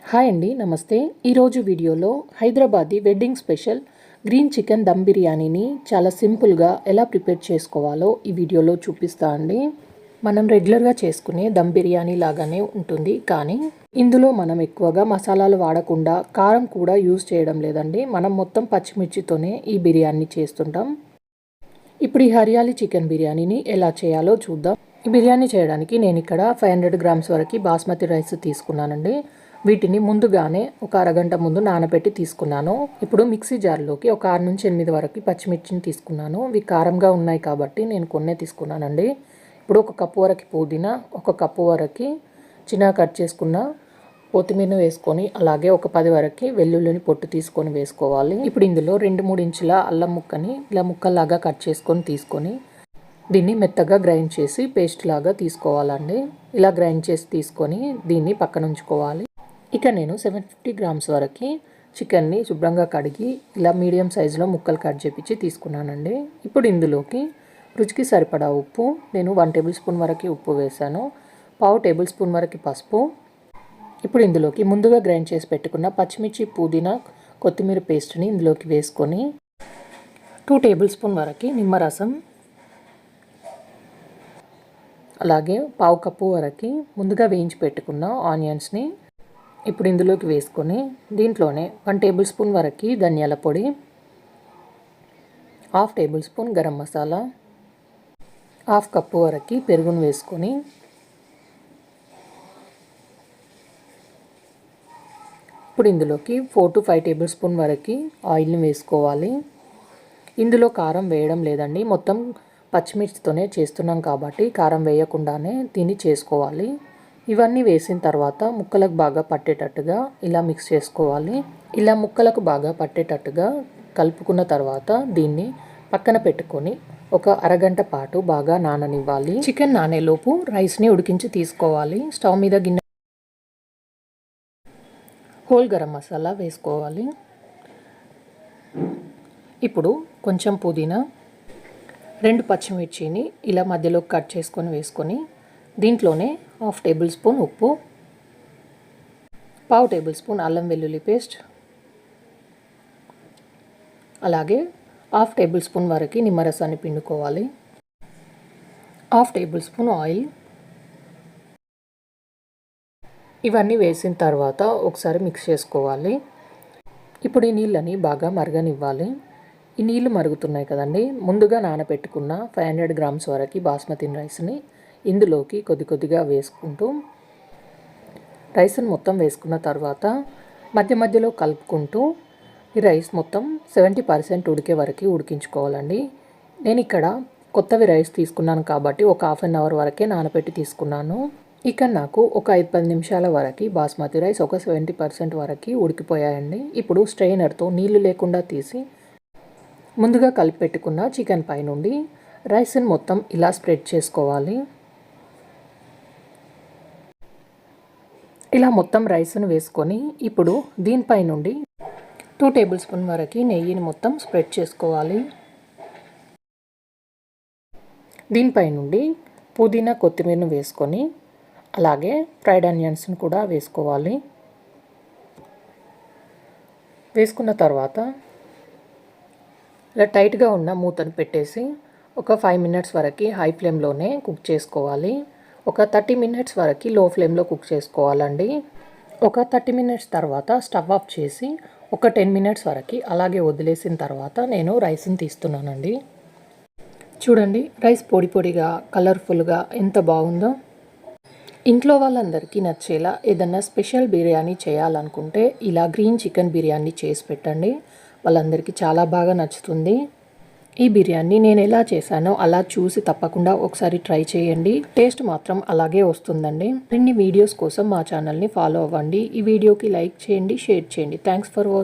Hi అండి, నమస్తే. ఈరోజు వీడియోలో Hyderabadi wedding special green chicken dum బిర్యానీని చాలా సింపుల్గా ఎలా ప్రిపేర్ చేసుకోవాలో ఈ వీడియోలో చూపిస్తా అండి. మనం రెగ్యులర్గా చేసుకునే దమ్ బిర్యానీ లాగానే ఉంటుంది, కానీ ఇందులో మనం ఎక్కువగా మసాలాలు వాడకుండా కారం కూడా యూజ్ చేయడం లేదండి. మనం మొత్తం పచ్చిమిర్చితోనే ఈ బిర్యానీ చేస్తుంటాం. ఇప్పుడు ఈ హరియాలీ చికెన్ బిర్యానీని ఎలా చేయాలో చూద్దాం. ఈ బిర్యానీ చేయడానికి నేను ఇక్కడ 500 గ్రామ్స్ వరకు బాస్మతి రైస్ తీసుకున్నానండి. వీటిని ముందుగానే ఒక అరగంట ముందు నానబెట్టి తీసుకున్నాను. ఇప్పుడు మిక్సీ జార్లోకి ఒక 6 నుంచి 8 వరకు పచ్చిమిర్చిని తీసుకున్నాను. ఇవి కారంగా ఉన్నాయి కాబట్టి నేను కొన్నే తీసుకున్నానండి. ఇప్పుడు ఒక కప్పు వరకు పుదీనా, ఒక కప్పు వరకు చిన్నగా కట్ చేసుకున్న కొత్తిమీర వేసుకొని, అలాగే ఒక 10 వరకు వెల్లుల్లిని పొట్టు తీసుకొని వేసుకోవాలి. ఇప్పుడు ఇందులో 2-3 ఇంచుల అల్లం ముక్కని ఇలా ముక్కల్లాగా కట్ చేసుకొని తీసుకొని దీన్ని మెత్తగా గ్రైండ్ చేసి పేస్ట్ లాగా తీసుకోవాలండి. ఇలా గ్రైండ్ చేసి తీసుకొని దీన్ని పక్కన ఉంచుకోవాలి. ఇక నేను 750 గ్రామ్స్ వరకు చికెన్ని శుభ్రంగా కడిగి ఇలా మీడియం సైజులో ముక్కలు కట్ చేపించి తీసుకున్నానండి. ఇప్పుడు ఇందులోకి రుచికి సరిపడా ఉప్పు, నేను 1 టేబుల్ స్పూన్ వరకు ఉప్పు వేసాను. 1/2 టేబుల్ స్పూన్ వరకు పసుపు. ఇప్పుడు ఇందులోకి ముందుగా గ్రైండ్ చేసి పెట్టుకున్న పచ్చిమిర్చి, పుదీనా, కొత్తిమీర పేస్ట్ని ఇందులోకి వేసుకొని 2 టేబుల్ స్పూన్ వరకు నిమ్మరసం, అలాగే 1/2 కప్పు వరకు ముందుగా వేయించి పెట్టుకున్న ఆనియన్స్ని ఇప్పుడు ఇందులోకి వేసుకొని దీంట్లోనే 1 టేబుల్ స్పూన్ వరకు ధనియాల పొడి, 1/2 table spoon garam masala, 1/2 cup వరకు పెరుగును వేసుకొని ఇప్పుడు ఇందులోకి 4 to 5 టేబుల్ స్పూన్ వరకు ఆయిల్ని వేసుకోవాలి. ఇందులో కారం వేయడం లేదండి, మొత్తం పచ్చిమిర్చితోనే చేస్తున్నాం కాబట్టి కారం వేయకుండానే దీన్ని చేసుకోవాలి. ఇవన్నీ వేసిన తర్వాత ముక్కలకు బాగా పట్టేటట్టుగా ఇలా మిక్స్ చేసుకోవాలి. ఇలా ముక్కలకు బాగా పట్టేటట్టుగా కలుపుకున్న తర్వాత దీన్ని పక్కన పెట్టుకొని ఒక అరగంట పాటు బాగా నాననివ్వాలి. చికెన్ నానేలోపు రైస్ని ఉడికించి తీసుకోవాలి. స్టవ్ మీద గిన్నె హోల్ గరం మసాలా వేసుకోవాలి. ఇప్పుడు కొంచెం పుదీనా, 2 పచ్చిమిర్చిని ఇలా మధ్యలో కట్ చేసుకొని వేసుకొని దీంట్లోనే 1/2 టేబుల్ స్పూన్ ఉప్పు, 1/2 టేబుల్ స్పూన్ అల్లం వెల్లుల్లి పేస్ట్, అలాగే 1/2 టేబుల్ స్పూన్ వరకు నిమ్మరసాన్ని పిండుకోవాలి. 1/2 టేబుల్ స్పూన్ ఆయిల్. ఇవన్నీ వేసిన తర్వాత ఒకసారి మిక్స్ చేసుకోవాలి. ఇప్పుడు ఈ నీళ్ళని బాగా మరగనివ్వాలి. ఈ నీళ్ళు మరుగుతున్నాయి కదండి, ముందుగా నానబెట్టుకున్న 500 గ్రామ్స్ వరకు బాస్మతి రైస్ని ఇందులోకి కొద్దిగా వేసుకుంటూ రైస్ని మొత్తం వేసుకున్న తర్వాత మధ్య మధ్యలో కలుపుకుంటూ ఈ రైస్ మొత్తం 70% ఉడికే వరకు ఉడికించుకోవాలండి. నేను ఇక్కడ కొత్తవి రైస్ తీసుకున్నాను కాబట్టి ఒక 1/2 అవర్ వరకే నానబెట్టి తీసుకున్నాను. ఇక నాకు ఒక 5-10 నిమిషాల వరకు బాస్మతి రైస్ ఒక 70% వరకు ఉడికిపోయాయండి. ఇప్పుడు స్ట్రెయినర్తో నీళ్లు లేకుండా తీసి ముందుగా కలిపి పెట్టుకున్న చికెన్ పై నుండి రైస్ని మొత్తం ఇలా స్ప్రెడ్ చేసుకోవాలి. ఇలా మొత్తం రైస్ను వేసుకొని ఇప్పుడు దీనిపై నుండి 2 టేబుల్ స్పూన్ వరకు నెయ్యిని మొత్తం స్ప్రెడ్ చేసుకోవాలి. దీనిపై నుండి పుదీనా, కొత్తిమీరను వేసుకొని అలాగే ఫ్రైడ్ ఆనియన్స్ని కూడా వేసుకోవాలి. వేసుకున్న తర్వాత ఇలా టైట్గా ఉన్న మూతను పెట్టేసి ఒక 5 మినిట్స్ వరకు హై ఫ్లేమ్లోనే కుక్ చేసుకోవాలి. ఒక 30 మినిట్స్ వరకు లో ఫ్లేమ్లో కుక్ చేసుకోవాలండి. ఒక 30 మినిట్స్ తర్వాత స్టవ్ ఆఫ్ చేసి ఒక 10 మినిట్స్ వరకు అలాగే వదిలేసిన తర్వాత నేను రైస్ని తీస్తున్నానండి. చూడండి, రైస్ పొడి పొడిగా కలర్ఫుల్గా ఎంత బాగుందో. ఇంట్లో వాళ్ళందరికీ నచ్చేలా ఏదన్నా స్పెషల్ బిర్యానీ చేయాలనుకుంటే ఇలా గ్రీన్ చికెన్ బిర్యానీ చేసి పెట్టండి, వాళ్ళందరికీ చాలా బాగా నచ్చుతుంది. ఈ బిర్యానీ నేను ఎలా చేశానో అలా చూసి తప్పకుండా ఒకసారి ట్రై చేయండి. టేస్ట్ మాత్రం అలాగే వస్తుందండి. మరిన్ని వీడియోస్ కోసం మా ఛానల్ని ఫాలో అవ్వండి. ఈ వీడియోకి లైక్ చేయండి, షేర్ చేయండి. Thanks for watching.